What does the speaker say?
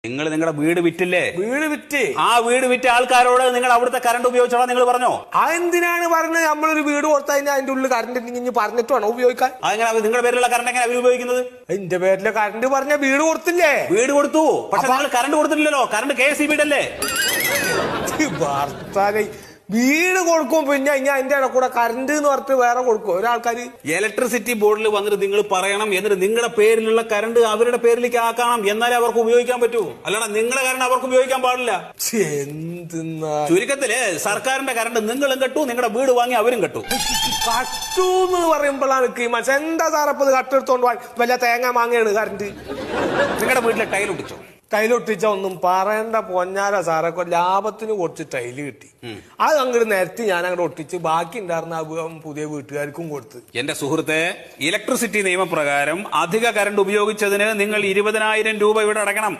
നിങ്ങൾ നിങ്ങളുടെ വീട് വിറ്റില്ലേ? വീട് വിറ്റ് ആ വീട് വിറ്റ ആൾക്കാരോട് നിങ്ങൾ അവിടുത്തെ കറണ്ട് ഉപയോഗിച്ചോളാം നിങ്ങൾ പറഞ്ഞോ? എന്തിനാണ് പറഞ്ഞത്? നമ്മളൊരു വീട് കൊടുത്തു കഴിഞ്ഞാൽ അതിന്റെ ഉള്ളിൽ കറണ്ട് ഉണ്ടെങ്കിൽ പറഞ്ഞിട്ട് വേണം ഉപയോഗിക്കാൻ. അതെങ്ങനെ നിങ്ങളുടെ പേരിലുള്ള കറണ്ട് എങ്ങനെ അവർ ഉപയോഗിക്കുന്നത്? എന്റെ പേരിലെ കറണ്ട് പറഞ്ഞ വീട് കൊടുത്തില്ലേ? വീട് കൊടുത്തു, പക്ഷെ നിങ്ങൾ കറണ്ട് കൊടുത്തിട്ടില്ലല്ലോ. കറണ്ട് KSEB അല്ലേ? ഭർത്താനെ വീട് കൊടുക്കും, പിന്നെ ഇനി അതിന്റെ ഇട കൂടെ കറണ്ട് എന്ന് പറഞ്ഞിട്ട് വേറെ കൊടുക്കും ഒരാൾക്കാര്. ഇലക്ട്രിസിറ്റി ബോർഡിൽ വന്നിട്ട് നിങ്ങൾ പറയണം, എന്നിട്ട് നിങ്ങളുടെ പേരിലുള്ള കറണ്ട് അവരുടെ പേരിലേക്ക് ആക്കണം, എന്നാലേ അവർക്ക് ഉപയോഗിക്കാൻ പറ്റൂ. അല്ലാതെ നിങ്ങളുടെ കറണ്ട് അവർക്ക് ഉപയോഗിക്കാൻ പാടില്ല. എന്തെന്നാ ചുരുക്കത്തില് സർക്കാരിന്റെ കറണ്ട് നിങ്ങളും കെട്ടു, നിങ്ങളുടെ വീട് വാങ്ങി അവരും കെട്ടു. കട്ടൂന്ന് പറയുമ്പോഴാണ് മനസ്സ് എന്താ സാറപ്പത് കട്ടെടുത്തോണ്ട് വല്ല തേങ്ങ മാങ്ങയാണ് കറണ്ട്. നിങ്ങളുടെ വീട്ടിലെ ടൈൽ ഒട്ടിച്ചോ? ടൈലൊട്ടിച്ച ഒന്നും പറയണ്ട പൊന്നാര സാറൊക്കെ ലാഭത്തിന് കുറച്ച് ടൈല് കിട്ടി. അത് അങ്ങോട്ട് നിരത്തി ഞാൻ അങ്ങോട്ട് ഒട്ടിച്ച് ബാക്കി ഉണ്ടായിരുന്ന പുതിയ വീട്ടുകാർക്കും കൊടുത്ത്. എന്റെ സുഹൃത്തെ, ഇലക്ട്രിസിറ്റി നിയമപ്രകാരം അധിക കറണ്ട് ഉപയോഗിച്ചതിന് നിങ്ങൾ 20,000 രൂപ ഇവിടെ അടയ്ക്കണം.